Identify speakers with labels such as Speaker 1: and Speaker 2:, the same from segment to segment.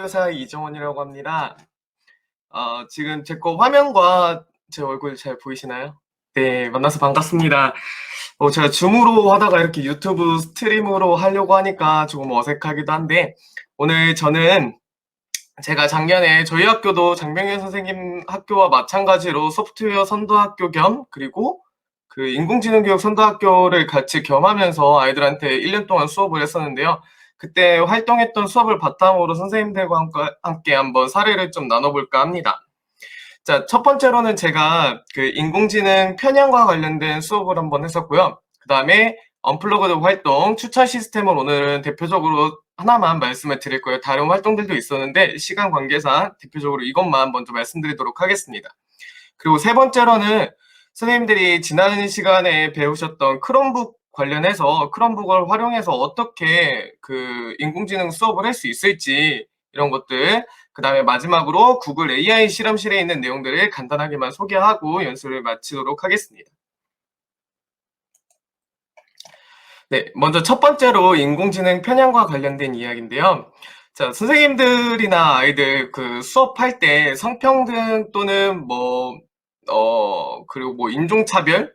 Speaker 1: 교사 이정원이라고 합니다. 지금 제 거 화면과 제 얼굴 잘 보이시나요? 네, 만나서 반갑습니다. 제가 줌으로 하다가 이렇게 유튜브 스트림으로 하려고 하니까 조금 어색하기도 한데, 오늘 저는 제가 작년에 저희 학교도 장병현 선생님 학교와 마찬가지로 소프트웨어 선도학교 겸, 그리고 그 인공지능 교육 선도학교를 같이 겸하면서 아이들한테 1년 동안 수업을 했었는데요. 그때 활동했던 수업을 바탕으로 선생님들과 함께 한번 사례를 좀 나눠볼까 합니다. 자, 첫 번째로는 제가 그 인공지능 편향과 관련된 수업을 한번 했었고요. 그 다음에 언플러그드 활동 추천 시스템을 오늘은 대표적으로 하나만 말씀을 드릴 거예요. 다른 활동들도 있었는데 시간 관계상 대표적으로 이것만 먼저 말씀드리도록 하겠습니다. 그리고 세 번째로는 선생님들이 지난 시간에 배우셨던 크롬북 관련해서 크롬북을 활용해서 어떻게 그 인공지능 수업을 할 수 있을지 이런 것들, 그 다음에 마지막으로 구글 AI 실험실에 있는 내용들을 간단하게만 소개하고 연수를 마치도록 하겠습니다. 네, 먼저 첫 번째로 인공지능 편향과 관련된 이야기인데요. 자, 선생님들이나 아이들 그 수업할 때 성평등 또는 그리고 뭐 인종차별,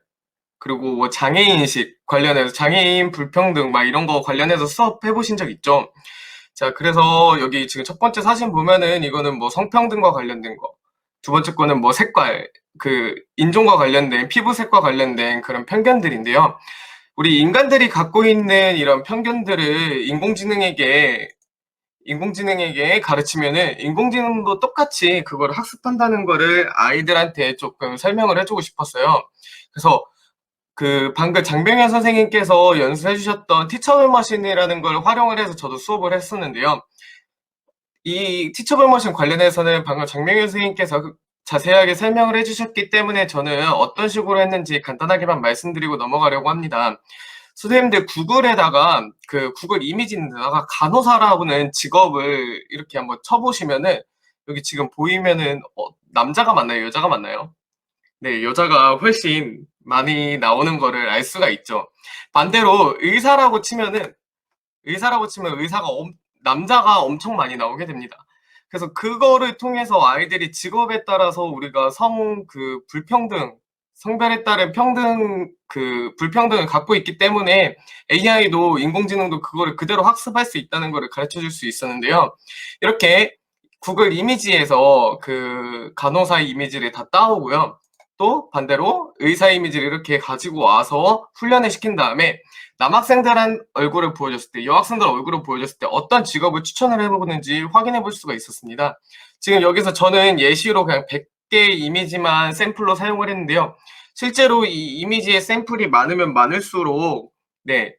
Speaker 1: 그리고 뭐 장애인식 관련해서 장애인 불평등 막 이런 거 관련해서 수업 해보신 적 있죠? 자, 그래서 여기 지금 첫 번째 사진 보면은 이거는 뭐 성평등과 관련된 거. 두 번째 거는 뭐 색깔, 그 인종과 관련된 피부색과 관련된 그런 편견들인데요. 우리 인간들이 갖고 있는 이런 편견들을 인공지능에게 가르치면은 인공지능도 똑같이 그걸 학습한다는 거를 아이들한테 조금 설명을 해주고 싶었어요. 그래서 그 방금 장병현 선생님께서 연수해 주셨던 티처블 머신이라는 걸 활용을 해서 저도 수업을 했었는데요. 이 티처블 머신 관련해서는 방금 장병현 선생님께서 자세하게 설명을 해주셨기 때문에 저는 어떤 식으로 했는지 간단하게만 말씀드리고 넘어가려고 합니다. 선생님들 구글에다가 그 구글 이미지에다가 간호사라고는 직업을 이렇게 한번 쳐보시면은 여기 지금 보이면은 남자가 맞나요? 여자가 맞나요? 네, 여자가 훨씬 많이 나오는 거를 알 수가 있죠. 반대로 의사라고 치면 남자가 엄청 많이 나오게 됩니다. 그래서 그거를 통해서 아이들이 직업에 따라서 우리가 성별에 따른 불평등을 갖고 있기 때문에 AI도 인공지능도 그거를 그대로 학습할 수 있다는 거를 가르쳐 줄 수 있었는데요. 이렇게 구글 이미지에서 그 간호사 이미지를 다 따오고요. 또 반대로 의사 이미지를 이렇게 가지고 와서 훈련을 시킨 다음에 남학생들한 얼굴을 보여줬을 때, 여학생들 얼굴을 보여줬을 때 어떤 직업을 추천을 해보는지 확인해 볼 수가 있었습니다. 지금 여기서 저는 예시로 그냥 100개 이미지만 샘플로 사용을 했는데요. 실제로 이 이미지의 샘플이 많으면 많을수록, 네,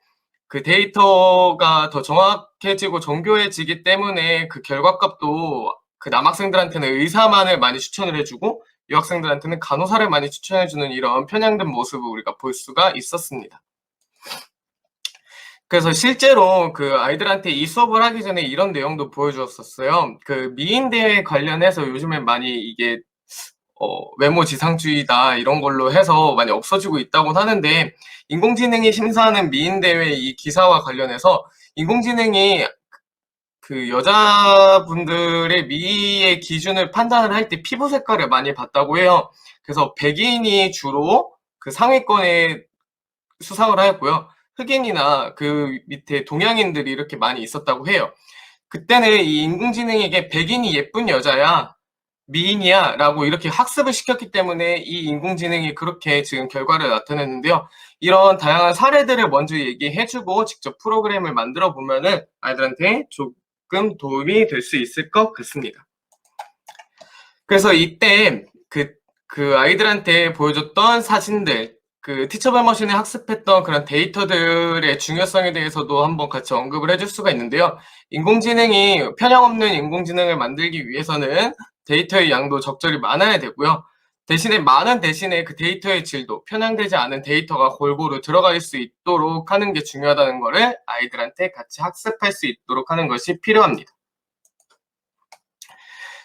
Speaker 1: 그 데이터가 더 정확해지고 정교해지기 때문에 그 결과값도 그 남학생들한테는 의사만을 많이 추천을 해주고 여학생들한테는 간호사를 많이 추천해주는 이런 편향된 모습을 우리가 볼 수가 있었습니다. 그래서 실제로 그 아이들한테 이 수업을 하기 전에 이런 내용도 보여주었었어요. 그 미인대회 관련해서 요즘에 많이 이게 외모 지상주의다 이런 걸로 해서 많이 없어지고 있다고 하는데 인공지능이 심사하는 미인대회 이 기사와 관련해서 인공지능이 그 여자분들의 미의 기준을 판단을 할 때 피부 색깔을 많이 봤다고 해요. 그래서 백인이 주로 그 상위권에 수상을 하였고요. 흑인이나 그 밑에 동양인들이 이렇게 많이 있었다고 해요. 그때는 이 인공지능에게 백인이 예쁜 여자야, 미인이야 라고 이렇게 학습을 시켰기 때문에 이 인공지능이 그렇게 지금 결과를 나타냈는데요. 이런 다양한 사례들을 먼저 얘기해주고 직접 프로그램을 만들어 보면은 아이들한테 조금 도움이 될 수 있을 것 같습니다. 그래서 이때 그 아이들한테 보여줬던 사진들, 그 티처블 머신에 학습했던 그런 데이터들의 중요성에 대해서도 한번 같이 언급을 해줄 수가 있는데요. 편향 없는 인공지능을 만들기 위해서는 데이터의 양도 적절히 많아야 되고요. 많은 대신에 그 데이터의 질도, 편향되지 않은 데이터가 골고루 들어갈 수 있도록 하는 게 중요하다는 거를 아이들한테 같이 학습할 수 있도록 하는 것이 필요합니다.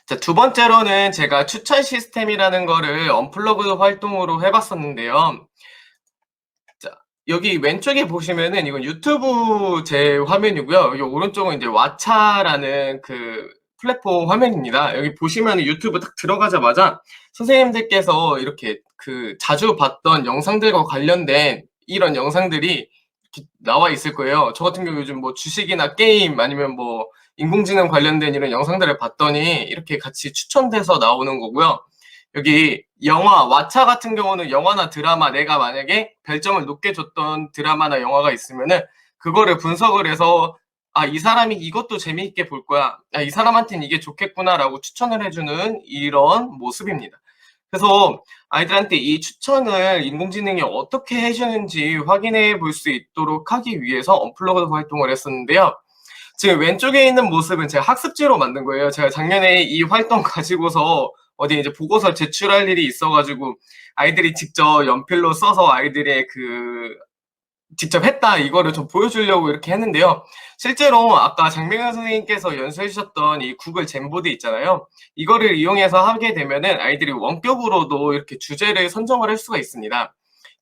Speaker 1: 자, 두 번째로는 제가 추천 시스템이라는 거를 언플러그드 활동으로 해봤었는데요. 자, 여기 왼쪽에 보시면은 이건 유튜브 제 화면이고요. 여기 오른쪽은 이제 왓챠라는 그 플랫폼 화면입니다. 여기 보시면 유튜브 딱 들어가자마자 선생님들께서 이렇게 그 자주 봤던 영상들과 관련된 이런 영상들이 이렇게 나와 있을 거예요. 저 같은 경우 요즘 뭐 주식이나 게임 아니면 뭐 인공지능 관련된 이런 영상들을 봤더니 이렇게 같이 추천돼서 나오는 거고요. 여기 영화, 왓챠 같은 경우는 영화나 드라마, 내가 만약에 별점을 높게 줬던 드라마나 영화가 있으면은 그거를 분석을 해서 아, 이 사람이 이것도 재미있게 볼 거야. 아, 이 사람한테는 이게 좋겠구나라고 추천을 해주는 이런 모습입니다. 그래서 아이들한테 이 추천을 인공지능이 어떻게 해주는지 확인해 볼 수 있도록 하기 위해서 언플러그드 활동을 했었는데요. 지금 왼쪽에 있는 모습은 제가 학습지로 만든 거예요. 제가 작년에 이 활동 가지고서 어디 이제 보고서 제출할 일이 있어가지고 아이들이 직접 연필로 써서 아이들의 그 직접 했다 이거를 좀 보여주려고 이렇게 했는데요. 실제로 아까 장명현 선생님께서 연수해 주셨던 이 구글 잼보드 있잖아요. 이거를 이용해서 하게 되면은 아이들이 원격으로도 이렇게 주제를 선정을 할 수가 있습니다.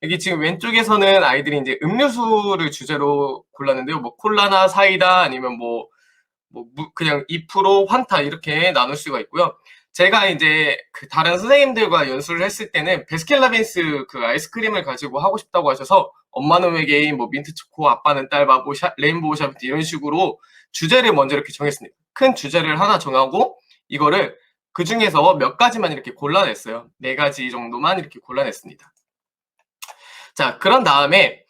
Speaker 1: 여기 지금 왼쪽에서는 아이들이 이제 음료수를 주제로 골랐는데요. 뭐 콜라나 사이다 아니면 그냥 2% 환타 이렇게 나눌 수가 있고요. 제가 이제 그 다른 선생님들과 연수를 했을 때는 베스킨라빈스 그 아이스크림을 가지고 하고 싶다고 하셔서 엄마는 외계인, 뭐 민트 초코, 아빠는 딸바, 뭐 레인보우 샤베트 이런 식으로 주제를 먼저 이렇게 정했습니다. 큰 주제를 하나 정하고 이거를 그 중에서 몇 가지만 이렇게 골라냈어요. 4가지 정도만 이렇게 골라냈습니다. 자, 그런 다음에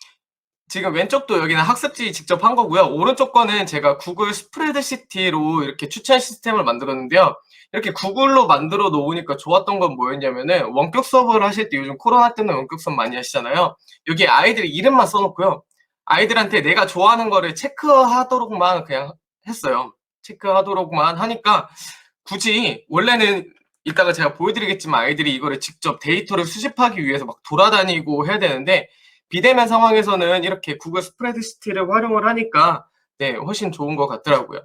Speaker 1: 지금 왼쪽도 여기는 학습지 직접 한 거고요. 오른쪽 거는 제가 구글 스프레드시트로 이렇게 추천 시스템을 만들었는데요. 이렇게 구글로 만들어 놓으니까 좋았던 건 뭐였냐면은 원격 수업을 하실 때 요즘 코로나 때문에 원격 수업 많이 하시잖아요. 여기 아이들 이름만 써놓고요. 아이들한테 내가 좋아하는 거를 체크하도록만 그냥 했어요. 체크하도록만 하니까 굳이 원래는 이따가 제가 보여드리겠지만 아이들이 이거를 직접 데이터를 수집하기 위해서 막 돌아다니고 해야 되는데 비대면 상황에서는 이렇게 구글 스프레드시트를 활용을 하니까 네, 훨씬 좋은 것 같더라고요.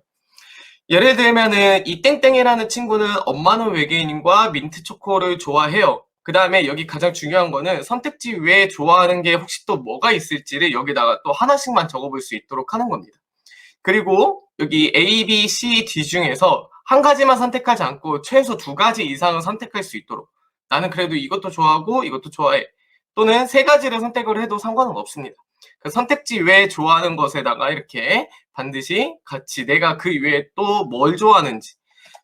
Speaker 1: 예를 들면은 이 땡땡이라는 친구는 엄마는 외계인과 민트 초코를 좋아해요. 그 다음에 여기 가장 중요한 거는 선택지 외에 좋아하는 게 혹시 또 뭐가 있을지를 여기다가 또 하나씩만 적어볼 수 있도록 하는 겁니다. 그리고 여기 A, B, C, D 중에서 한 가지만 선택하지 않고 최소 2가지 이상은 선택할 수 있도록 나는 그래도 이것도 좋아하고 이것도 좋아해. 또는 3가지를 선택을 해도 상관은 없습니다. 그 선택지 외에 좋아하는 것에다가 이렇게 반드시 같이 내가 그 외에 또 뭘 좋아하는지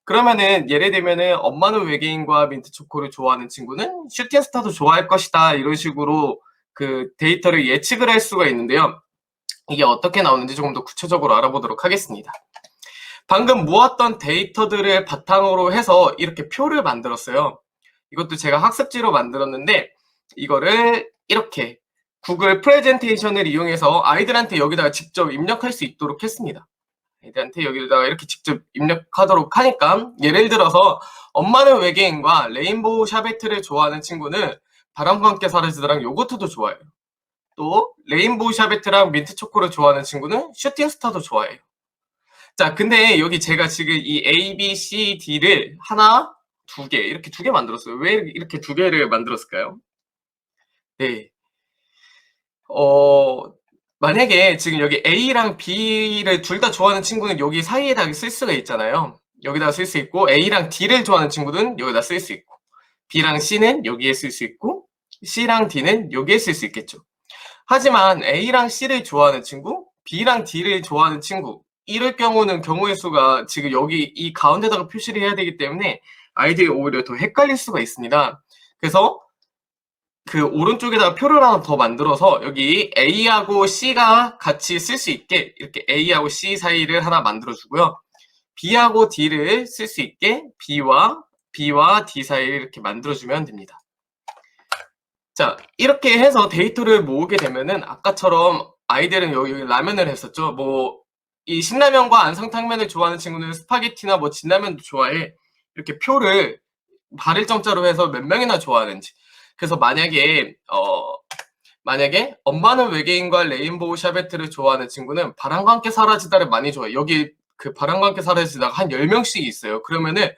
Speaker 1: 그러면은 예를 들면은 엄마는 외계인과 민트 초코를 좋아하는 친구는 슈팅스타도 좋아할 것이다 이런 식으로 그 데이터를 예측을 할 수가 있는데요. 이게 어떻게 나오는지 조금 더 구체적으로 알아보도록 하겠습니다. 방금 모았던 데이터들을 바탕으로 해서 이렇게 표를 만들었어요. 이것도 제가 학습지로 만들었는데 이거를 이렇게 구글 프레젠테이션을 이용해서 아이들한테 여기다가 직접 입력할 수 있도록 했습니다. 아이들한테 여기다가 이렇게 직접 입력하도록 하니까 예를 들어서 엄마는 외계인과 레인보우 샤베트를 좋아하는 친구는 바람과 함께 사라지다랑 요거트도 좋아해요. 또 레인보우 샤베트랑 민트 초코를 좋아하는 친구는 슈팅스타도 좋아해요. 자, 근데 여기 제가 지금 이 A, B, C, D를 하나, 2개 이렇게 2개 만들었어요. 왜 이렇게 2개를 만들었을까요? 네. 만약에 지금 여기 A랑 B를 둘 다 좋아하는 친구는 여기 사이에다 쓸 수가 있잖아요. 여기다가 쓸 수 있고 A랑 D를 좋아하는 친구는 여기다 쓸 수 있고 B랑 C는 여기에 쓸 수 있고 C랑 D는 여기에 쓸 수 있겠죠. 하지만 A랑 C를 좋아하는 친구, B랑 D를 좋아하는 친구 이럴 경우는 경우의 수가 지금 여기 이 가운데다가 표시를 해야 되기 때문에 아이들이 오히려 더 헷갈릴 수가 있습니다. 그래서 그 오른쪽에다가 표를 하나 더 만들어서 여기 A하고 C가 같이 쓸 수 있게 이렇게 A하고 C 사이를 하나 만들어주고요. B하고 D를 쓸 수 있게 B와 D 사이를 이렇게 만들어주면 됩니다. 자, 이렇게 해서 데이터를 모으게 되면은 아까처럼 아이들은 여기 라면을 했었죠. 뭐 이 신라면과 안성탕면을 좋아하는 친구는 스파게티나 뭐 진라면도 좋아해. 이렇게 표를 발일정자로 해서 몇 명이나 좋아하는지. 그래서 만약에 엄마는 외계인과 레인보우 샤베트를 좋아하는 친구는 바람과 함께 사라지다를 많이 좋아해. 여기 그 바람과 함께 사라지다가 한 10명씩 있어요. 그러면은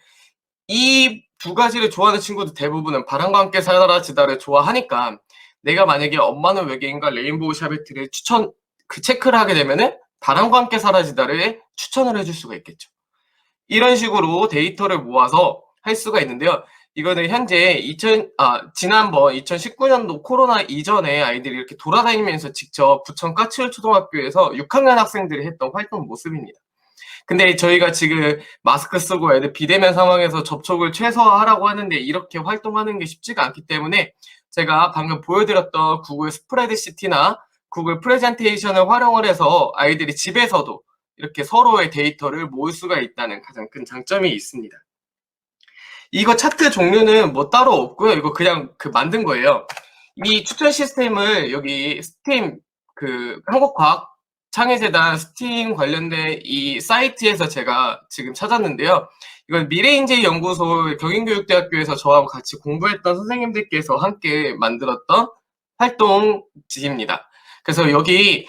Speaker 1: 이 2가지를 좋아하는 친구들 대부분은 바람과 함께 사라지다를 좋아하니까 내가 만약에 엄마는 외계인과 레인보우 샤베트를 체크를 하게 되면은 바람과 함께 사라지다를 추천을 해줄 수가 있겠죠. 이런 식으로 데이터를 모아서 할 수가 있는데요. 이거는 현재 지난번 2019년도 코로나 이전에 아이들이 이렇게 돌아다니면서 직접 부천 까치울 초등학교에서 6학년 학생들이 했던 활동 모습입니다. 근데 저희가 지금 마스크 쓰고 애들 비대면 상황에서 접촉을 최소화하라고 하는데 이렇게 활동하는 게 쉽지가 않기 때문에 제가 방금 보여드렸던 구글 스프레드시트나 구글 프레젠테이션을 활용을 해서 아이들이 집에서도 이렇게 서로의 데이터를 모을 수가 있다는 가장 큰 장점이 있습니다. 이거 차트 종류는 뭐 따로 없고요. 이거 그냥 만든 거예요. 이 추천 시스템을 여기 스팀 한국과학창의재단 스팀 관련된 이 사이트에서 제가 지금 찾았는데요. 이건 미래인재연구소 경인교육대학교에서 저하고 같이 공부했던 선생님들께서 함께 만들었던 활동지입니다. 그래서 여기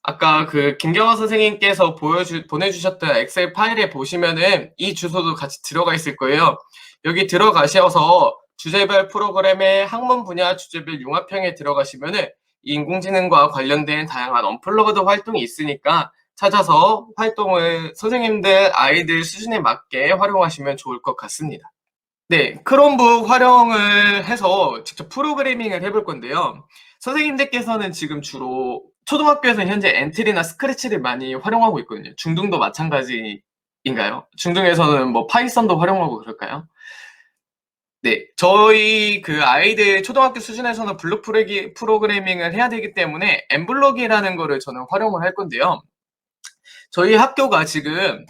Speaker 1: 아까 김경화 선생님께서 보내주셨던 엑셀 파일에 보시면은 이 주소도 같이 들어가 있을 거예요. 여기 들어가셔서 주제별 프로그램의 학문 분야 주제별 융합형에 들어가시면은 인공지능과 관련된 다양한 언플러그드 활동이 있으니까 찾아서 활동을 선생님들 아이들 수준에 맞게 활용하시면 좋을 것 같습니다. 네, 크롬북 활용을 해서 직접 프로그래밍을 해볼 건데요. 선생님들께서는 지금 주로 초등학교에서는 현재 엔트리나 스크래치를 많이 활용하고 있거든요. 중등도 마찬가지인가요? 중등에서는 뭐 파이썬도 활용하고 그럴까요? 네, 저희 아이들 초등학교 수준에서는 블록 프로그래밍을 해야 되기 때문에 엠블록이라는 거를 저는 활용을 할 건데요. 저희 학교가 지금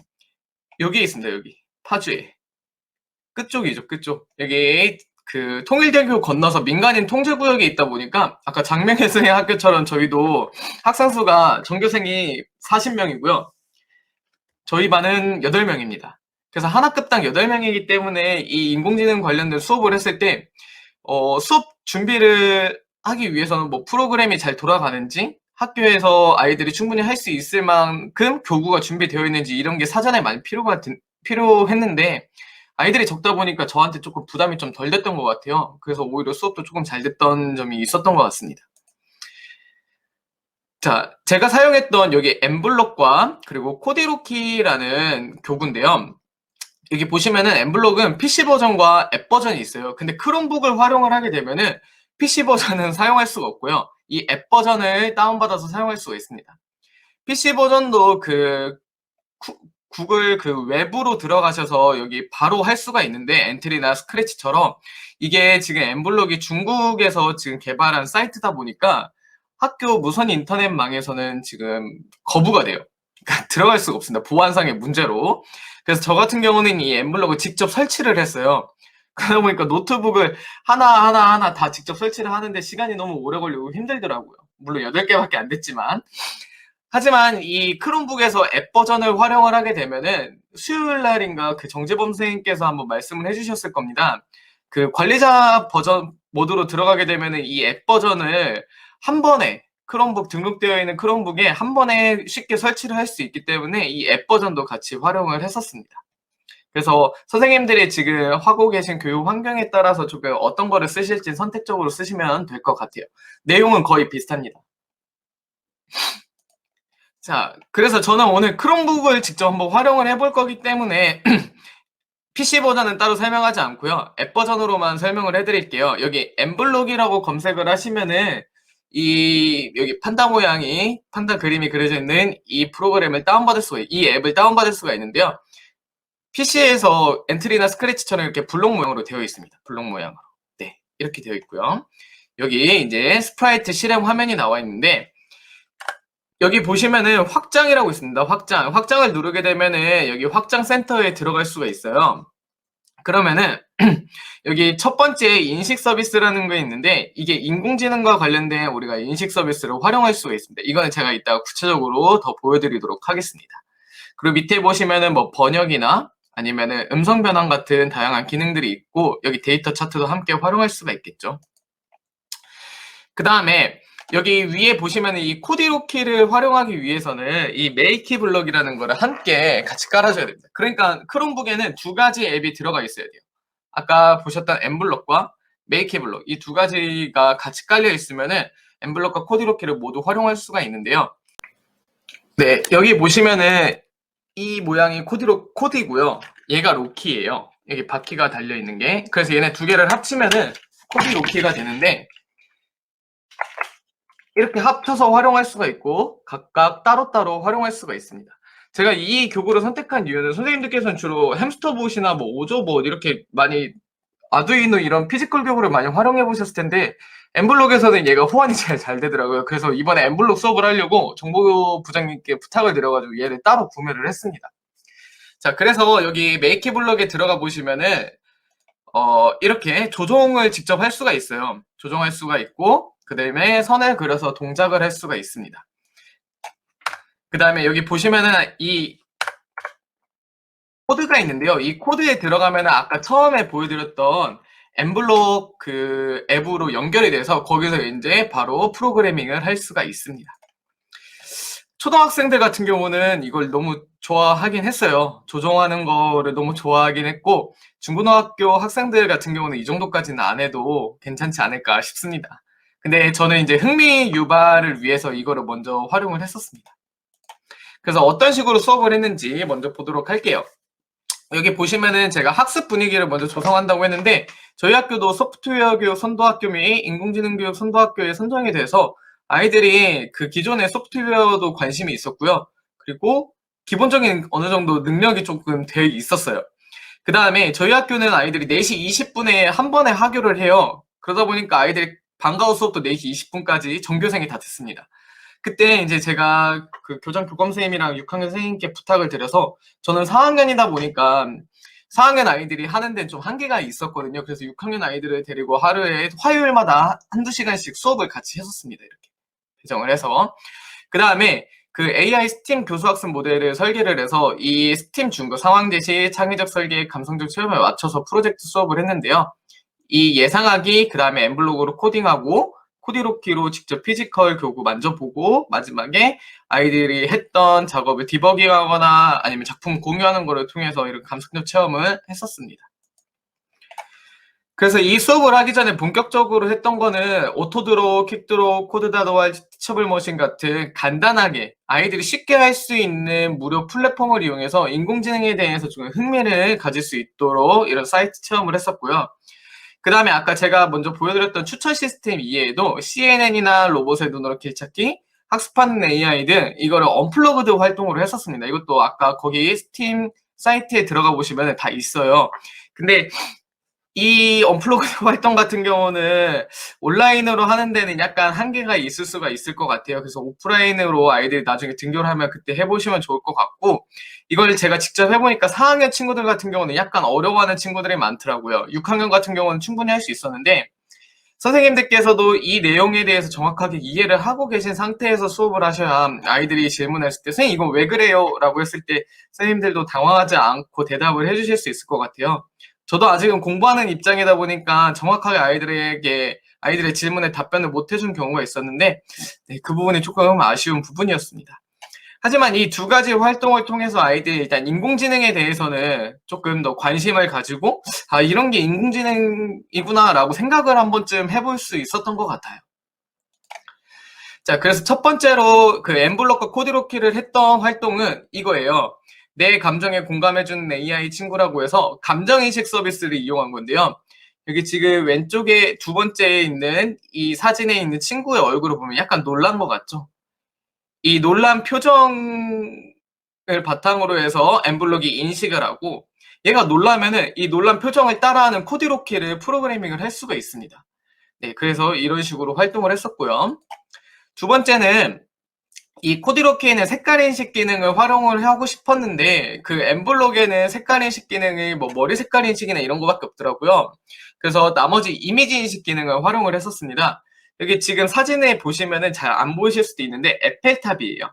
Speaker 1: 여기에 있습니다. 여기 파주에 끝쪽이죠. 끝쪽. 여기 통일대교 건너서 민간인 통제구역에 있다 보니까 아까 장명혜 선생님 학교처럼 저희도 학생 수가 전교생이 40명이고요. 저희 반은 8명입니다. 그래서 한 학급당 8명이기 때문에 이 인공지능 관련된 수업을 했을 때 수업 준비를 하기 위해서는 뭐 프로그램이 잘 돌아가는지 학교에서 아이들이 충분히 할 수 있을 만큼 교구가 준비되어 있는지 이런 게 사전에 많이 필요했는데 아이들이 적다 보니까 저한테 조금 부담이 좀 덜 됐던 것 같아요. 그래서 오히려 수업도 조금 잘 됐던 점이 있었던 것 같습니다. 자, 제가 사용했던 여기 엠블록과 그리고 코디로키라는 교구인데요. 여기 보시면은 엠블록은 PC 버전과 앱 버전이 있어요. 근데 크롬북을 활용을 하게 되면은 PC 버전은 사용할 수가 없고요. 이 앱 버전을 다운받아서 사용할 수가 있습니다. PC 버전도 구글 웹으로 들어가셔서 여기 바로 할 수가 있는데 엔트리나 스크래치처럼 이게 지금 엠블록이 중국에서 지금 개발한 사이트다 보니까 학교 무선 인터넷망에서는 지금 거부가 돼요. 그러니까 들어갈 수가 없습니다. 보안상의 문제로. 그래서 저 같은 경우는 이 엠블록을 직접 설치를 했어요. 그러다 보니까 노트북을 하나하나 다 직접 설치를 하는데 시간이 너무 오래 걸리고 힘들더라고요. 물론 8개밖에 안 됐지만. 하지만 이 크롬북에서 앱 버전을 활용을 하게 되면은 수요일 날인가 정재범 선생님께서 한번 말씀을 해주셨을 겁니다. 관리자 버전 모드로 들어가게 되면은 이 앱 버전을 한 번에 크롬북 등록되어 있는 크롬북에 한 번에 쉽게 설치를 할 수 있기 때문에 이 앱 버전도 같이 활용을 했었습니다. 그래서 선생님들이 지금 하고 계신 교육 환경에 따라서 조금 어떤 거를 쓰실지 선택적으로 쓰시면 될 것 같아요. 내용은 거의 비슷합니다. 자, 그래서 저는 오늘 크롬북을 직접 한번 활용을 해볼 거기 때문에 PC 버전은 따로 설명하지 않고요. 앱 버전으로만 설명을 해드릴게요. 여기 엠블록이라고 검색을 하시면은 여기 판다 그림이 그려져 있는 이 프로그램을 이 앱을 다운받을 수가 있는데요. PC에서 엔트리나 스크래치처럼 이렇게 블록 모양으로 되어 있습니다. 블록 모양으로. 네, 이렇게 되어 있고요. 여기 이제 스프라이트 실행 화면이 나와 있는데 여기 보시면은 확장이라고 있습니다. 확장을 누르게 되면은 여기 확장 센터에 들어갈 수가 있어요. 그러면은 여기 첫 번째 인식 서비스라는 게 있는데 이게 인공지능과 관련된 우리가 인식 서비스를 활용할 수가 있습니다. 이거는 제가 이따가 구체적으로 더 보여드리도록 하겠습니다. 그리고 밑에 보시면은 뭐 번역이나 아니면은 음성 변환 같은 다양한 기능들이 있고 여기 데이터 차트도 함께 활용할 수가 있겠죠. 그 다음에 여기 위에 보시면 이 코디로키를 활용하기 위해서는 이 메이키 블럭이라는 거를 함께 같이 깔아줘야 됩니다. 그러니까 크롬북에는 2가지 앱이 들어가 있어야 돼요. 아까 보셨던 엠블럭과 메이키 블럭 이 2가지가 같이 깔려 있으면은 엠블럭과 코디로키를 모두 활용할 수가 있는데요. 네, 여기 보시면은 이 모양이 코디고요. 얘가 로키예요. 여기 바퀴가 달려있는 게. 그래서 얘네 두 개를 합치면은 코디 로키가 되는데, 이렇게 합쳐서 활용할 수가 있고 각각 따로따로 활용할 수가 있습니다. 제가 이 교구를 선택한 이유는 선생님들께서는 주로 햄스터봇이나 뭐 오조봇 이렇게 많이 아두이노 이런 피지컬 교구를 많이 활용해 보셨을 텐데 엠블록에서는 얘가 호환이 잘 되더라고요. 그래서 이번에 엠블록 수업을 하려고 정보 부장님께 부탁을 드려가지고 얘를 따로 구매를 했습니다. 자, 그래서 여기 메이키 블록에 들어가 보시면은 이렇게 조종을 직접 할 수가 있어요. 조종할 수가 있고 그 다음에 선을 그려서 동작을 할 수가 있습니다. 그 다음에 여기 보시면은 이 코드가 있는데요. 이 코드에 들어가면은 아까 처음에 보여드렸던 엠블록 그 앱으로 연결이 돼서 거기서 이제 바로 프로그래밍을 할 수가 있습니다. 초등학생들 같은 경우는 이걸 너무 좋아하긴 했어요. 조종하는 거를 너무 좋아하긴 했고 중고등학교 학생들 같은 경우는 이 정도까지는 안 해도 괜찮지 않을까 싶습니다. 근데 저는 이제 흥미 유발을 위해서 이거를 먼저 활용을 했었습니다. 그래서 어떤 식으로 수업을 했는지 먼저 보도록 할게요. 여기 보시면은 제가 학습 분위기를 먼저 조성한다고 했는데 저희 학교도 소프트웨어 교육 선도학교 및 인공지능 교육 선도학교에 선정이 돼서 아이들이 그 기존의 소프트웨어도 관심이 있었고요. 그리고 기본적인 어느 정도 능력이 조금 돼 있었어요. 그 다음에 저희 학교는 아이들이 4시 20분에 한 번에 하교를 해요. 그러다 보니까 아이들이 방과후 수업도 4시 20분까지 전교생이 다 듣습니다. 그때 이제 제가 그 교장 교감 선생님이랑 6학년 선생님께 부탁을 드려서 저는 4학년이다 보니까 4학년 아이들이 하는 데는 좀 한계가 있었거든요. 그래서 6학년 아이들을 데리고 하루에 화요일마다 한두 시간씩 수업을 같이 했었습니다. 이렇게 배정을 해서. 그 다음에 그 AI 스팀 교수학습 모델을 설계를 해서 이 스팀 중거 상황 제시, 창의적 설계, 감성적 체험에 맞춰서 프로젝트 수업을 했는데요. 이 예상하기, 그 다음에 엠블록으로 코딩하고 코디로키로 직접 피지컬 교구 만져보고 마지막에 아이들이 했던 작업을 디버깅하거나 아니면 작품 공유하는 거를 통해서 이런 감성적 체험을 했었습니다. 그래서 이 수업을 하기 전에 본격적으로 했던 거는 오토드로우, 퀵드로우, 코드다도와 티처블 머신 같은 간단하게 아이들이 쉽게 할 수 있는 무료 플랫폼을 이용해서 인공지능에 대해서 좀 흥미를 가질 수 있도록 이런 사이트 체험을 했었고요. 그 다음에 아까 제가 먼저 보여드렸던 추천 시스템 이외에도 CNN이나 로봇의 눈으로 길찾기, 학습하는 AI 등 이거를 언플러그드 활동으로 했었습니다. 이것도 아까 거기 스팀 사이트에 들어가 보시면 다 있어요. 근데 이 언플러그드 활동 같은 경우는 온라인으로 하는 데는 약간 한계가 있을 수가 있을 것 같아요. 그래서 오프라인으로 아이들이 나중에 등교를 하면 그때 해보시면 좋을 것 같고 이걸 제가 직접 해보니까 4학년 친구들 같은 경우는 약간 어려워하는 친구들이 많더라고요. 6학년 같은 경우는 충분히 할 수 있었는데 선생님들께서도 이 내용에 대해서 정확하게 이해를 하고 계신 상태에서 수업을 하셔야 아이들이 질문했을 때 선생님 이거 왜 그래요? 라고 했을 때 선생님들도 당황하지 않고 대답을 해주실 수 있을 것 같아요. 저도 아직은 공부하는 입장이다 보니까 정확하게 아이들의 질문에 답변을 못 해준 경우가 있었는데 네, 그 부분이 조금 아쉬운 부분이었습니다. 하지만 이 두 가지 활동을 통해서 아이들이 일단 인공지능에 대해서는 조금 더 관심을 가지고 아 이런 게 인공지능이구나 라고 생각을 한 번쯤 해볼 수 있었던 것 같아요. 자, 그래서 첫 번째로 그 엠블록과 코디로키를 했던 활동은 이거예요. 내 감정에 공감해주는 AI 친구라고 해서 감정인식 서비스를 이용한 건데요. 여기 지금 왼쪽에 두 번째에 있는 이 사진에 있는 친구의 얼굴을 보면 약간 놀란 것 같죠? 이 놀란 표정을 바탕으로 해서 엠블록이 인식을 하고 얘가 놀라면은 이 놀란 표정을 따라하는 코디로키를 프로그래밍을 할 수가 있습니다. 네, 그래서 이런 식으로 활동을 했었고요. 두 번째는 이 코디로키에는 색깔 인식 기능을 활용을 하고 싶었는데 그 엠블록에는 색깔 인식 기능이 뭐 머리 색깔 인식이나 이런 거밖에 없더라고요. 그래서 나머지 이미지 인식 기능을 활용을 했었습니다. 여기 지금 사진에 보시면은 잘 안 보이실 수도 있는데 에펠탑이에요.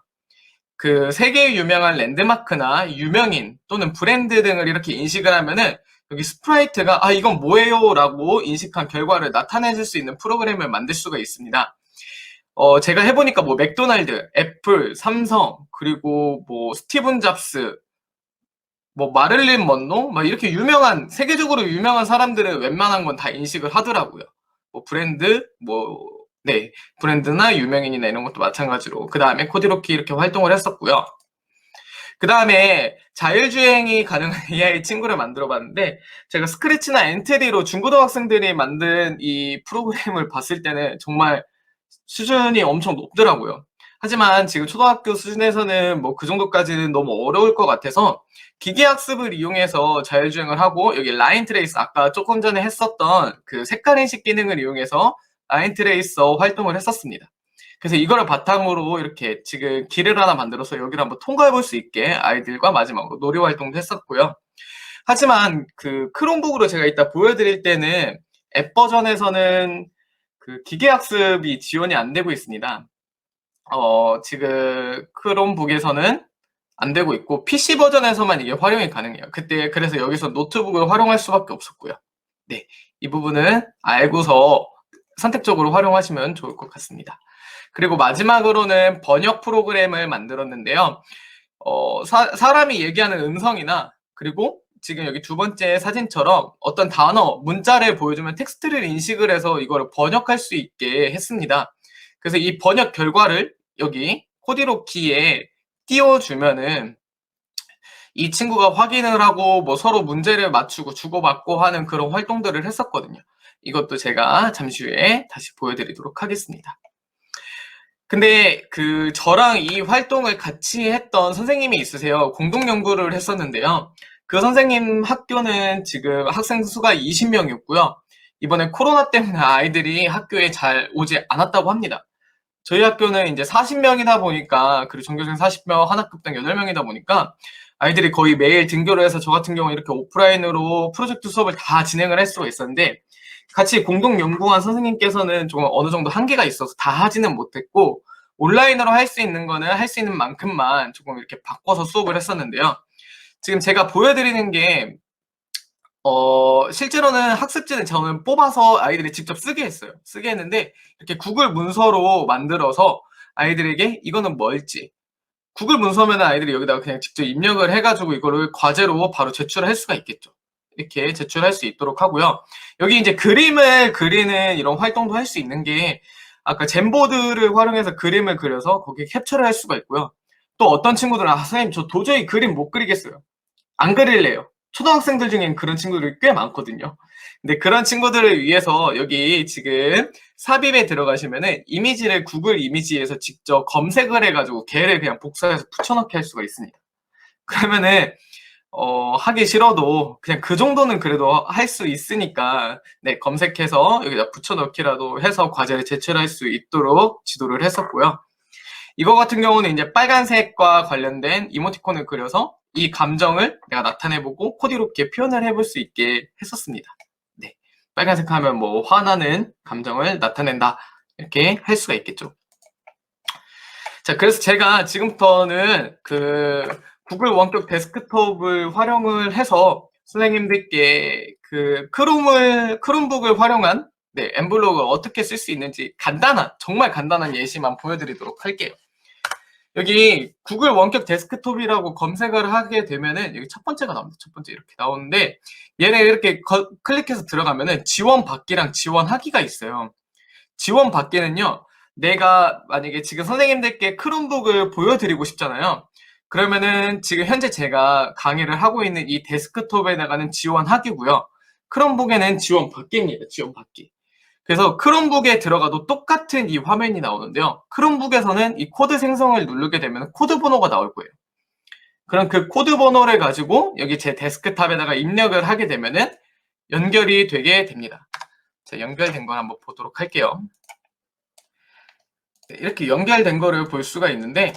Speaker 1: 그 세계의 유명한 랜드마크나 유명인 또는 브랜드 등을 이렇게 인식을 하면은 여기 스프라이트가 아 이건 뭐예요? 라고 인식한 결과를 나타내줄 수 있는 프로그램을 만들 수가 있습니다. 제가 해보니까 뭐 맥도날드, 애플, 삼성, 그리고 뭐 스티븐 잡스, 뭐 마릴린 먼로, 막 이렇게 유명한 세계적으로 유명한 사람들은 웬만한 건 다 인식을 하더라고요. 뭐 브랜드, 네, 브랜드나 유명인이나 이런 것도 마찬가지로 그 다음에 코디로키 이렇게 활동을 했었고요. 그 다음에 자율주행이 가능한 AI 친구를 만들어 봤는데, 제가 스크래치나 엔트리로 중고등학생들이 만든 이 프로그램을 봤을 때는 정말 수준이 엄청 높더라고요. 하지만 지금 초등학교 수준에서는 뭐 그 정도까지는 너무 어려울 것 같아서 기계학습을 이용해서 자율주행을 하고, 여기 라인 트레이스, 아까 조금 전에 했었던 그 색깔 인식 기능을 이용해서 라인 트레이서 활동을 했었습니다. 그래서 이거를 바탕으로 이렇게 지금 길을 하나 만들어서 여기를 한번 통과해 볼 수 있게 아이들과 마지막으로 놀이 활동도 했었고요. 하지만 그 크롬북으로 제가 이따 보여드릴 때는 앱 버전에서는 그 기계학습이 지원이 안 되고 있습니다. 지금 크롬북에서는 안 되고 있고 PC 버전에서만 이게 활용이 가능해요. 그때 그래서 여기서 노트북을 활용할 수밖에 없었고요. 네, 이 부분은 알고서 선택적으로 활용하시면 좋을 것 같습니다. 그리고 마지막으로는 번역 프로그램을 만들었는데요. 사람이 얘기하는 음성이나, 그리고 지금 여기 두 번째 사진처럼 어떤 단어, 문자를 보여주면 텍스트를 인식을 해서 이거를 번역할 수 있게 했습니다. 그래서 이 번역 결과를 여기 코디로 키에 띄워주면은 이 친구가 확인을 하고 뭐 서로 문제를 맞추고 주고받고 하는 그런 활동들을 했었거든요. 이것도 제가 잠시 후에 다시 보여드리도록 하겠습니다. 근데 그 저랑 이 활동을 같이 했던 선생님이 있으세요. 공동 연구를 했었는데요. 그 선생님 학교는 지금 학생 수가 20명이었고요. 이번에 코로나 때문에 아이들이 학교에 잘 오지 않았다고 합니다. 저희 학교는 이제 40명이다 보니까, 그리고 전교생 40명, 한 학급당 8명이다 보니까 아이들이 거의 매일 등교를 해서 저 같은 경우 이렇게 오프라인으로 프로젝트 수업을 다 진행을 할 수가 있었는데, 같이 공동 연구한 선생님께서는 좀 어느 정도 한계가 있어서 다 하지는 못했고, 온라인으로 할 수 있는 거는 할 수 있는 만큼만 조금 이렇게 바꿔서 수업을 했었는데요. 지금 제가 보여드리는 게 실제로는 학습지는 저는 뽑아서 아이들이 직접 쓰게 했어요. 쓰게 했는데 이렇게 구글 문서로 만들어서 아이들에게 이거는 뭘지, 구글 문서면 아이들이 여기다가 그냥 직접 입력을 해가지고 이거를 과제로 바로 제출할 수가 있겠죠. 이렇게 제출할 수 있도록 하고요. 여기 이제 그림을 그리는 이런 활동도 할 수 있는 게, 아까 잼보드를 활용해서 그림을 그려서 거기에 캡처를 할 수가 있고요. 또 어떤 친구들은 선생님 저 도저히 그림 못 그리겠어요, 안 그릴래요. 초등학생들 중엔 그런 친구들이 꽤 많거든요. 근데 그런 친구들을 위해서 여기 지금 삽입에 들어가시면은 이미지를 구글 이미지에서 직접 검색을 해가지고 걔를 그냥 복사해서 붙여넣기 할 수가 있습니다. 그러면은 하기 싫어도 그냥 그 정도는 그래도 할 수 있으니까, 네, 검색해서 여기다 붙여넣기라도 해서 과제를 제출할 수 있도록 지도를 했었고요. 이거 같은 경우는 이제 빨간색과 관련된 이모티콘을 그려서 이 감정을 내가 나타내보고 코디로 이렇게 표현을 해볼 수 있게 했었습니다. 네, 빨간색 하면 뭐 화나는 감정을 나타낸다, 이렇게 할 수가 있겠죠. 자, 그래서 제가 지금부터는 그 구글 원격 데스크톱을 활용을 해서 선생님들께 그 크롬북을 활용한, 네, 엠블록을 어떻게 쓸 수 있는지 간단한, 정말 간단한 예시만 보여드리도록 할게요. 여기 구글 원격 데스크톱이라고 검색을 하게 되면은 여기 첫 번째가 나옵니다. 첫 번째 이렇게 나오는데, 얘네 이렇게 클릭해서 들어가면은 지원 받기랑 지원 하기가 있어요. 지원 받기는요, 내가 만약에 지금 선생님들께 크롬북을 보여드리고 싶잖아요. 그러면은 지금 현재 제가 강의를 하고 있는 이 데스크톱에다가는 지원하기고요. 크롬북에는 지원 받기입니다. 지원 받기. 그래서 크롬북에 들어가도 똑같은 이 화면이 나오는데요. 크롬북에서는 이 코드 생성을 누르게 되면 코드 번호가 나올 거예요. 그럼 그 코드 번호를 가지고 여기 제 데스크탑에다가 입력을 하게 되면은 연결이 되게 됩니다. 자, 연결된 걸 한번 보도록 할게요. 이렇게 연결된 거를 볼 수가 있는데,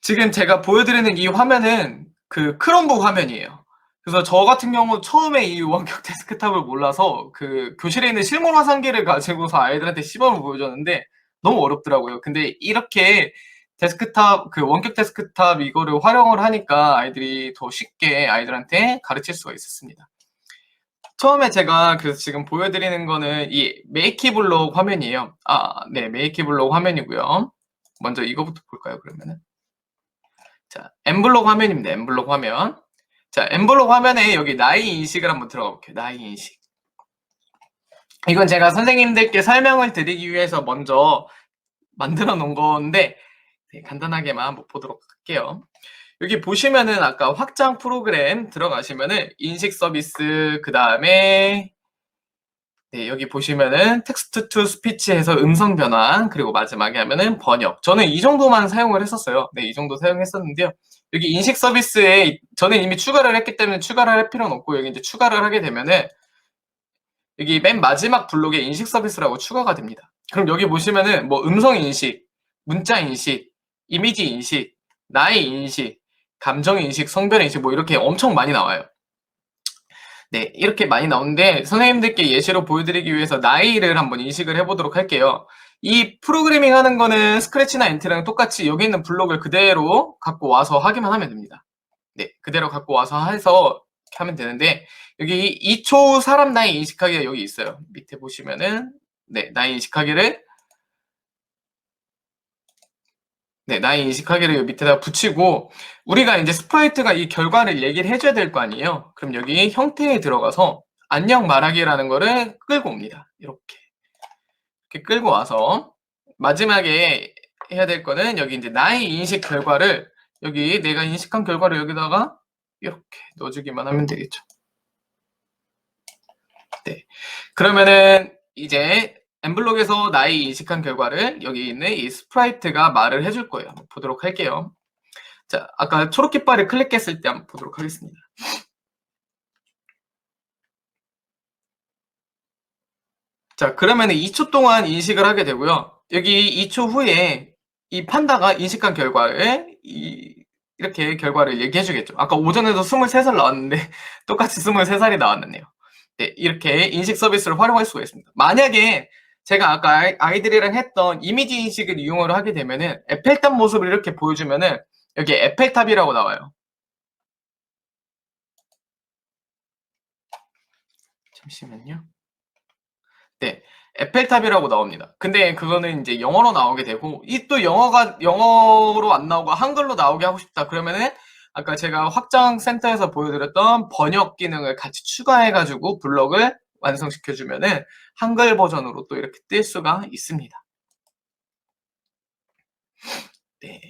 Speaker 1: 지금 제가 보여드리는 이 화면은 그 크롬북 화면이에요. 그래서 저 같은 경우 처음에 이 원격 데스크탑을 몰라서 그 교실에 있는 실물 화상기를 가지고서 아이들한테 시범을 보여줬는데 너무 어렵더라고요. 근데 이렇게 데스크탑, 그 원격 데스크탑 이거를 활용을 하니까 아이들이 더 쉽게 아이들한테 가르칠 수가 있었습니다. 처음에 제가 그래서 지금 보여드리는 거는 이 메이키블록 화면이에요. 네, 메이키블록 화면이고요. 먼저 이거부터 볼까요, 그러면은? 자, 엠블록 화면입니다. 엠블록 화면. 자, 엠블록 화면에 여기 나이 인식을 한번 들어가 볼게요. 나이 인식. 이건 제가 선생님들께 설명을 드리기 위해서 먼저 만들어 놓은 건데, 네, 간단하게만 한번 보도록 할게요. 여기 보시면은 아까 확장 프로그램 들어가시면은 인식 서비스 그다음에 네, 여기 보시면은 텍스트 투 스피치 해서 음성 변환 그리고 마지막에 하면은 번역. 저는 이 정도만 사용을 했었어요. 네, 이 정도 사용했었는데요. 여기 인식 서비스에 저는 이미 추가를 했기 때문에 추가를 할 필요는 없고 여기 이제 추가를 하게 되면은 여기 맨 마지막 블록에 인식 서비스라고 추가가 됩니다. 그럼 여기 보시면은 뭐 음성 인식, 문자 인식, 이미지 인식, 나이 인식, 감정 인식, 성별 인식 뭐 이렇게 엄청 많이 나와요. 네, 이렇게 많이 나오는데 선생님들께 예시로 보여드리기 위해서 나이를 한번 인식을 해보도록 할게요. 이 프로그래밍 하는 거는 스크래치나 엔트랑 똑같이 여기 있는 블록을 그대로 갖고 와서 하기만 하면 됩니다. 네, 그대로 갖고 와서 해서 이렇게 하면 되는데 여기 2초 사람 나이 인식하기가 여기 있어요. 밑에 보시면은 네, 나이 인식하기를 네, 나이 인식하기를 여기 밑에다 붙이고 우리가 이제 스프라이트가 이 결과를 얘기를 해줘야 될 거 아니에요. 그럼 여기 형태에 들어가서 안녕 말하기라는 거를 끌고 옵니다. 이렇게 끌고 와서 마지막에 해야 될 거는 여기 이제 나이 인식 결과를 여기 내가 인식한 결과를 여기다가 이렇게 넣어주기만 하면 되겠죠. 네. 그러면은 이제 엠블록에서 나이 인식한 결과를 여기 있는 이 스프라이트가 말을 해줄 거예요. 한번 보도록 할게요. 자, 아까 초록 깃발을 클릭했을 때 한번 보도록 하겠습니다. 자, 그러면은 2초 동안 인식을 하게 되고요. 여기 2초 후에 이 판다가 인식한 결과를 이렇게 결과를 얘기해 주겠죠. 아까 오전에도 23살 나왔는데 똑같이 23살이 나왔네요. 네, 이렇게 인식 서비스를 활용할 수가 있습니다. 만약에 제가 아까 아이들이랑 했던 이미지 인식을 이용을 하게 되면은 에펠탑 모습을 이렇게 보여주면은 여기 에펠탑이라고 나와요. 잠시만요. 네, 에펠탑이라고 나옵니다. 근데 그거는 이제 영어로 나오게 되고 이 또 영어로 안 나오고 한글로 나오게 하고 싶다 그러면은 아까 제가 확장 센터에서 보여드렸던 번역 기능을 같이 추가해가지고 블럭을 완성시켜주면은 한글 버전으로 또 이렇게 뜰 수가 있습니다. 네,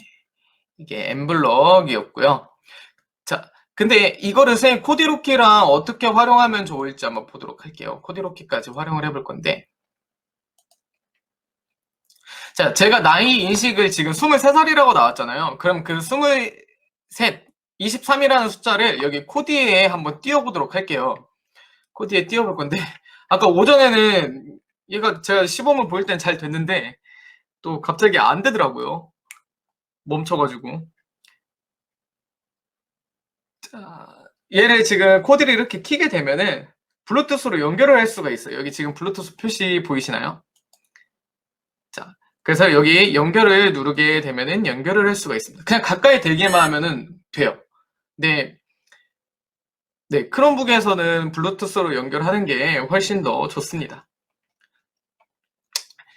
Speaker 1: 이게 엠블럭이었고요. 자, 근데 이거를 선생님 코디로키랑 어떻게 활용하면 좋을지 한번 보도록 할게요. 코디로키까지 활용을 해볼 건데 자, 제가 나이 인식을 지금 23살이라고 나왔잖아요. 그럼 그 23, 23이라는 숫자를 여기 코디에 한번 띄워보도록 할게요. 코디에 띄워볼 건데 아까 오전에는 얘가 제가 시범을 보일 땐 잘 됐는데 또 갑자기 안 되더라고요. 멈춰가지고. 자, 얘를 지금 코디를 이렇게 키게 되면은 블루투스로 연결을 할 수가 있어요. 여기 지금 블루투스 표시 보이시나요? 자, 그래서 여기 연결을 누르게 되면은 연결을 할 수가 있습니다. 그냥 가까이 대기만 하면은 돼요. 네, 네, 크롬북에서는 블루투스로 연결하는 게 훨씬 더 좋습니다.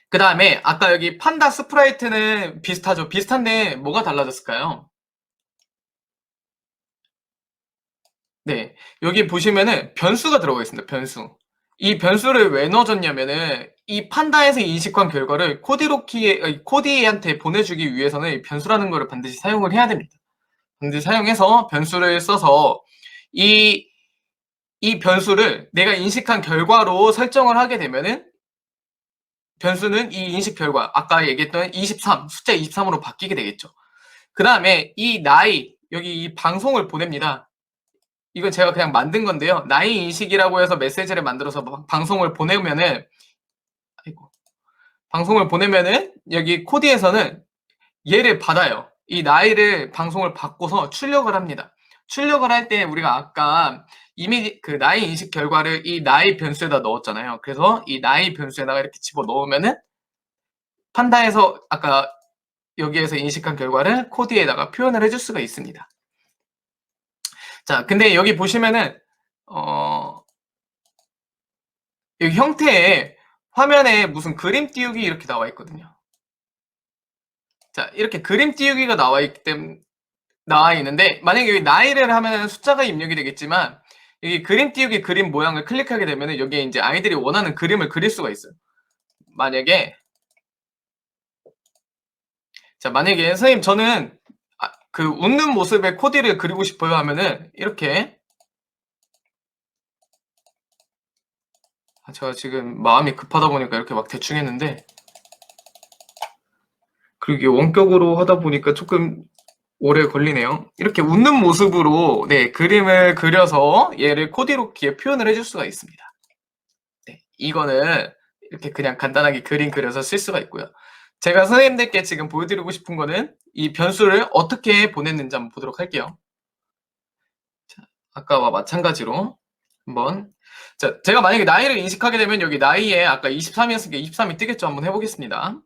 Speaker 1: 그 다음에 아까 여기 판다 스프라이트는 비슷하죠. 비슷한데 뭐가 달라졌을까요? 네, 여기 보시면은 변수가 들어가 있습니다. 변수. 이 변수를 왜 넣어줬냐면은 이 판다에서 인식한 결과를 코디한테 보내주기 위해서는 이 변수라는 거를 반드시 사용을 해야 됩니다. 반드시 사용해서 변수를 써서 이 변수를 내가 인식한 결과로 설정을 하게 되면은 변수는 이 인식 결과 아까 얘기했던 23 숫자 23으로 바뀌게 되겠죠. 그 다음에 이 나이 여기 이 방송을 보냅니다. 이건 제가 그냥 만든 건데요. 나이 인식이라고 해서 메시지를 만들어서 방송을 보내면은 여기 코디에서는 얘를 받아요. 이 나이를 방송을 받고서 출력을 합니다. 출력을 할 때 우리가 아까 이미 그 나이 인식 결과를 이 나이 변수에다 넣었잖아요. 그래서 이 나이 변수에다가 이렇게 집어 넣으면은 판다에서 아까 여기에서 인식한 결과를 코디에다가 표현을 해줄 수가 있습니다. 자, 근데 여기 보시면은 여기 형태에 화면에 무슨 그림 띄우기 이렇게 나와 있거든요. 자, 이렇게 그림 띄우기가 나와 있는데 만약에 여기 나이를 하면 숫자가 입력이 되겠지만 여기 그림 띄우기 그림 모양을 클릭하게 되면 여기에 이제 아이들이 원하는 그림을 그릴 수가 있어요. 만약에 자, 만약에 선생님 저는 그 웃는 모습의 코디를 그리고 싶어요 하면은 이렇게 제가 지금 마음이 급하다 보니까 이렇게 막 대충 했는데 그리고 이게 원격으로 하다 보니까 조금 오래 걸리네요. 이렇게 웃는 모습으로 네, 그림을 그려서 얘를 코디로키에 표현을 해줄 수가 있습니다. 네, 이거는 이렇게 그냥 간단하게 그림 그려서 쓸 수가 있고요. 제가 선생님들께 지금 보여드리고 싶은 거는 이 변수를 어떻게 보냈는지 한번 보도록 할게요. 자, 아까와 마찬가지로 한번 자, 제가 만약에 나이를 인식하게 되면 여기 나이에 아까 23이었으니까 23이 뜨겠죠? 한번 해보겠습니다.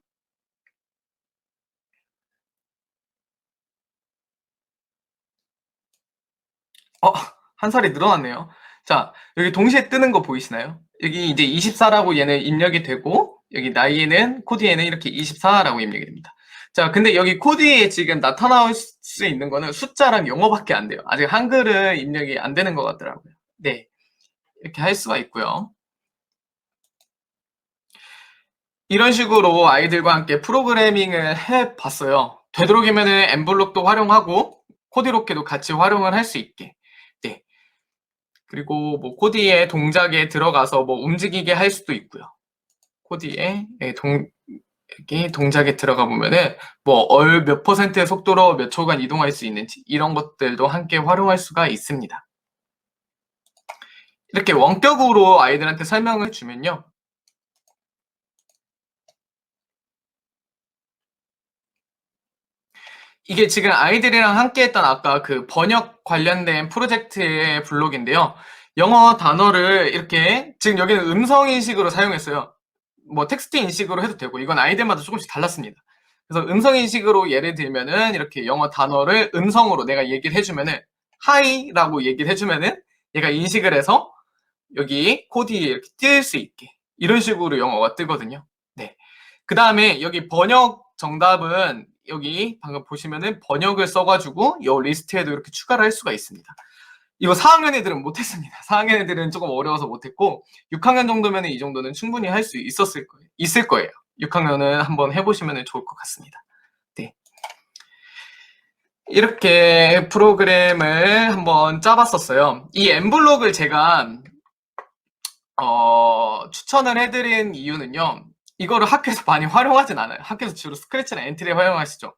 Speaker 1: 한 살이 늘어났네요. 자, 여기 동시에 뜨는 거 보이시나요? 여기 이제 24라고 얘는 입력이 되고 여기 나이에는 코디에는 이렇게 24라고 입력이 됩니다. 자, 근데 여기 코디에 지금 나타날 수 있는 거는 숫자랑 영어밖에 안 돼요. 아직 한글은 입력이 안 되는 것 같더라고요. 네, 이렇게 할 수가 있고요. 이런 식으로 아이들과 함께 프로그래밍을 해봤어요. 되도록이면은 엠블록도 활용하고 코디로케도 같이 활용을 할 수 있게. 네. 그리고 뭐 코디의 동작에 들어가서 뭐 움직이게 할 수도 있고요. 코디의 동작에 들어가 보면은 뭐 몇 퍼센트의 속도로 몇 초간 이동할 수 있는지 이런 것들도 함께 활용할 수가 있습니다. 이렇게 원격으로 아이들한테 설명을 주면요. 이게 지금 아이들이랑 함께 했던 아까 그 번역 관련된 프로젝트의 블록인데요. 영어 단어를 이렇게 지금 여기는 음성 인식으로 사용했어요. 뭐 텍스트 인식으로 해도 되고 이건 아이들마다 조금씩 달랐습니다. 그래서 음성 인식으로 예를 들면은 이렇게 영어 단어를 음성으로 내가 얘기를 해주면은 하이라고 얘기를 해주면은 얘가 인식을 해서 여기 코디에 이렇게 뜰 수 있게 이런 식으로 영어가 뜨거든요. 네. 그 다음에 여기 번역 정답은 여기 방금 보시면은 번역을 써가지고 이 리스트에도 이렇게 추가를 할 수가 있습니다. 이거 4학년 애들은 못했습니다. 4학년 애들은 조금 어려워서 못했고 6학년 정도면 이 정도는 충분히 할 수 있을 거예요. 6학년은 한번 해보시면 좋을 것 같습니다. 네. 이렇게 프로그램을 한번 짜봤었어요. 이 엠블록을 제가 추천을 해드린 이유는요. 이거를 학교에서 많이 활용하진 않아요. 학교에서 주로 스크래치나 엔트리 활용하시죠.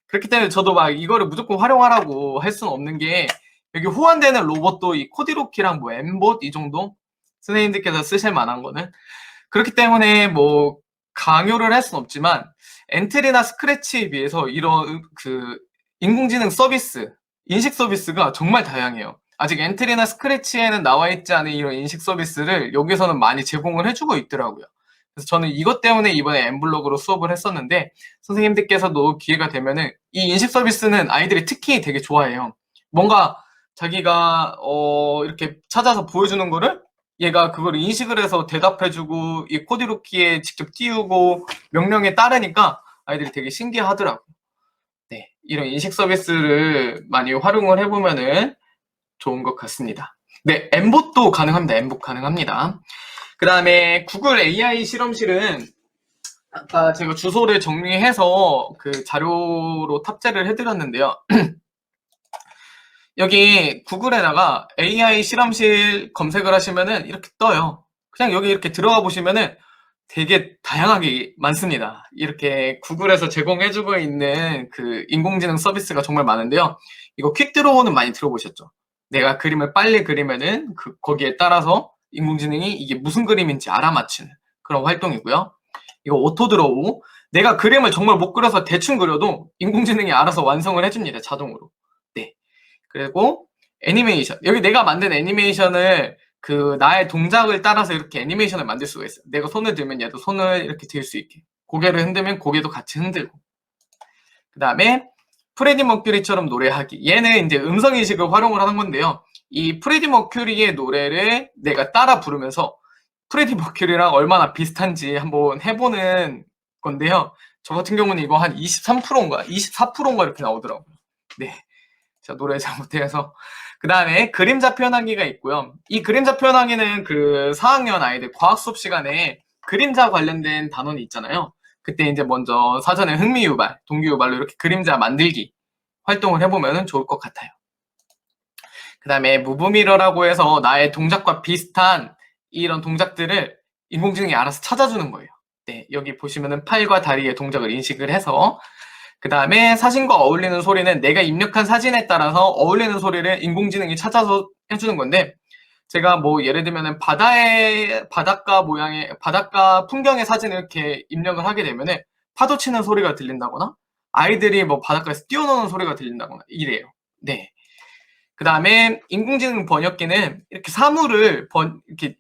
Speaker 1: 그렇기 때문에 저도 막 이거를 무조건 활용하라고 할 수는 없는 게 여기 호환되는 로봇도 이 코디로키랑 뭐 엠봇 이 정도 선생님들께서 쓰실 만한 거는 그렇기 때문에 뭐 강요를 할 수는 없지만 엔트리나 스크래치에 비해서 이런 그 인공지능 서비스, 인식 서비스가 정말 다양해요. 아직 엔트리나 스크래치에는 나와 있지 않은 이런 인식 서비스를 여기서는 많이 제공을 해주고 있더라고요. 그래서 저는 이것 때문에 이번에 엠블록으로 수업을 했었는데 선생님들께서도 기회가 되면은 이 인식 서비스는 아이들이 특히 되게 좋아해요. 뭔가 자기가 이렇게 찾아서 보여주는 거를 얘가 그걸 인식을 해서 대답해주고 이 코디로키에 직접 띄우고 명령에 따르니까 아이들이 되게 신기하더라고요. 네, 이런 인식 서비스를 많이 활용을 해보면은 좋은 것 같습니다. 네, 엠봇도 가능합니다. 엠봇 가능합니다. 그 다음에 구글 AI 실험실은 아까 제가 주소를 정리해서 그 자료로 탑재를 해드렸는데요. 여기 구글에다가 AI 실험실 검색을 하시면은 이렇게 떠요. 그냥 여기 이렇게 들어가 보시면은 되게 다양하게 많습니다. 이렇게 구글에서 제공해주고 있는 그 인공지능 서비스가 정말 많은데요. 이거 퀵드로우는 많이 들어보셨죠? 내가 그림을 빨리 그리면은 거기에 따라서 인공지능이 이게 무슨 그림인지 알아맞히는 그런 활동이고요. 이거 오토드로우. 내가 그림을 정말 못 그려서 대충 그려도 인공지능이 알아서 완성을 해줍니다. 자동으로. 네. 그리고 애니메이션. 여기 내가 만든 애니메이션을 그 나의 동작을 따라서 이렇게 애니메이션을 만들 수가 있어요. 내가 손을 들면 얘도 손을 이렇게 들 수 있게. 고개를 흔들면 고개도 같이 흔들고. 그 다음에 프레디 머큐리처럼 노래하기. 얘는 이제 음성 인식을 활용을 하는 건데요. 이 프레디 머큐리의 노래를 내가 따라 부르면서 프레디 머큐리랑 얼마나 비슷한지 한번 해보는 건데요. 저 같은 경우는 이거 한 23%인가 24%인가 이렇게 나오더라고요. 네. 제가 노래 잘못해서. 그 다음에 그림자 표현하기가 있고요. 이 그림자 표현하기는 그 4학년 아이들 과학 수업 시간에 그림자 관련된 단원이 있잖아요. 그때 이제 먼저 사전에 흥미 유발, 동기 유발로 이렇게 그림자 만들기 활동을 해보면 좋을 것 같아요. 그 다음에 무브미러라고 해서 나의 동작과 비슷한 이런 동작들을 인공지능이 알아서 찾아주는 거예요. 네, 여기 보시면은 팔과 다리의 동작을 인식을 해서, 그 다음에 사진과 어울리는 소리는 내가 입력한 사진에 따라서 어울리는 소리를 인공지능이 찾아서 해주는 건데, 제가 뭐 예를 들면은 바닷가 모양의 바닷가 풍경의 사진을 이렇게 입력을 하게 되면은 파도 치는 소리가 들린다거나 아이들이 뭐 바닷가에서 뛰어노는 소리가 들린다거나 이래요. 네. 그 다음에 인공지능 번역기는 이렇게 사물을 이렇게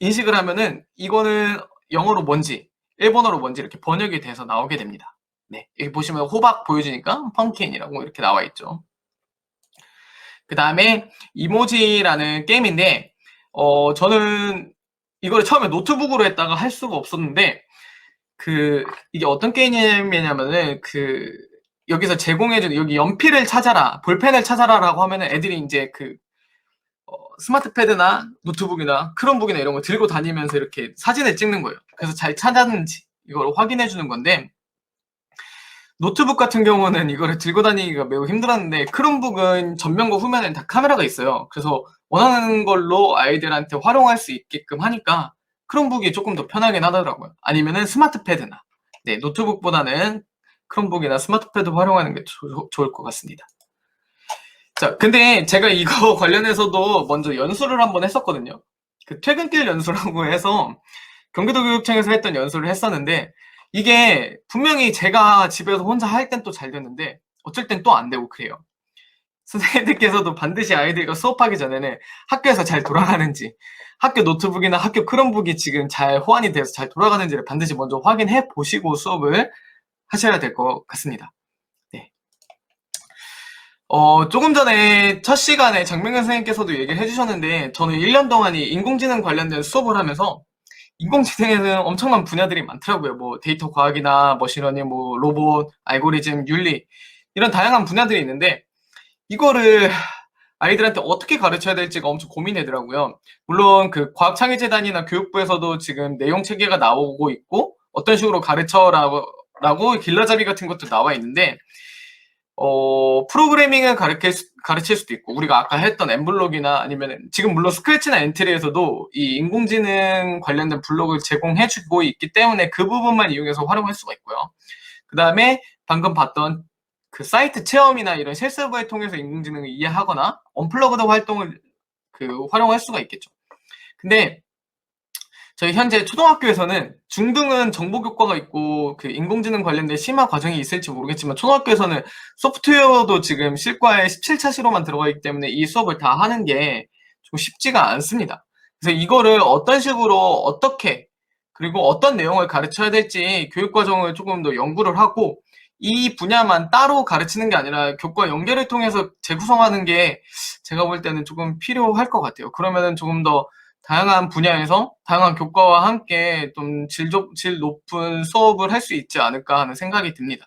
Speaker 1: 인식을 하면은 이거는 영어로 뭔지, 일본어로 뭔지 이렇게 번역이 돼서 나오게 됩니다. 네. 여기 보시면 호박 보여주니까 펌킨이라고 이렇게 나와 있죠. 그 다음에 이모지라는 게임인데, 저는 이걸 처음에 노트북으로 했다가 할 수가 없었는데, 이게 어떤 게임이냐면은, 여기서 제공해주는, 여기 연필을 찾아라, 볼펜을 찾아라라고 하면은 애들이 이제 스마트패드나 노트북이나 크롬북이나 이런 거 들고 다니면서 이렇게 사진을 찍는 거예요. 그래서 잘 찾았는지 이걸 확인해주는 건데, 노트북 같은 경우는 이거를 들고 다니기가 매우 힘들었는데 크롬북은 전면과 후면에 다 카메라가 있어요. 그래서 원하는 걸로 아이들한테 활용할 수 있게끔 하니까 크롬북이 조금 더 편하긴 하더라고요. 아니면은 스마트패드나, 네, 노트북보다는 크롬북이나 스마트패드 활용하는 게 좋을 것 같습니다. 자, 근데 제가 이거 관련해서도 먼저 연수를 한번 했었거든요. 퇴근길 연수라고 해서 경기도 교육청에서 했던 연수를 했었는데, 이게 분명히 제가 집에서 혼자 할 땐 또 잘 되는데 어쩔 땐 또 안 되고 그래요. 선생님들께서도 반드시 아이들과 수업하기 전에는 학교에서 잘 돌아가는지, 학교 노트북이나 학교 크롬북이 지금 잘 호환이 돼서 잘 돌아가는지를 반드시 먼저 확인해 보시고 수업을 하셔야 될 것 같습니다. 네. 조금 전에 첫 시간에 장명현 선생님께서도 얘기를 해주셨는데, 저는 1년 동안이 인공지능 관련된 수업을 하면서 인공지능에는 엄청난 분야들이 많더라고요. 뭐 데이터 과학이나 머신러닝, 뭐 로봇, 알고리즘, 윤리, 이런 다양한 분야들이 있는데 이거를 아이들한테 어떻게 가르쳐야 될지가 엄청 고민되더라고요. 물론 과학창의재단이나 교육부에서도 지금 내용 체계가 나오고 있고 어떤 식으로 가르쳐라고 길라잡이 같은 것도 나와 있는데, 프로그래밍을 가르칠 수도 있고, 우리가 아까 했던 엠블록이나 아니면 지금 물론 스크래치나 엔트리에서도 이 인공지능 관련된 블록을 제공해주고 있기 때문에 그 부분만 이용해서 활용할 수가 있고요. 그 다음에 방금 봤던 사이트 체험이나 이런 실습을 통해서 인공지능을 이해하거나 언플러그드 활동을 활용할 수가 있겠죠. 근데 저희 현재 초등학교에서는 중등은 정보 교과가 있고 인공지능 관련된 심화 과정이 있을지 모르겠지만 초등학교에서는 소프트웨어도 지금 실과에 17차 시로만 들어가 있기 때문에 이 수업을 다 하는 게 좀 쉽지가 않습니다. 그래서 이거를 어떤 식으로 어떻게 그리고 어떤 내용을 가르쳐야 될지 교육과정을 조금 더 연구를 하고 이 분야만 따로 가르치는 게 아니라 교과 연계를 통해서 재구성하는 게 제가 볼 때는 조금 필요할 것 같아요. 그러면은 조금 더 다양한 분야에서 다양한 교과와 함께 좀 질 높은 수업을 할 수 있지 않을까 하는 생각이 듭니다.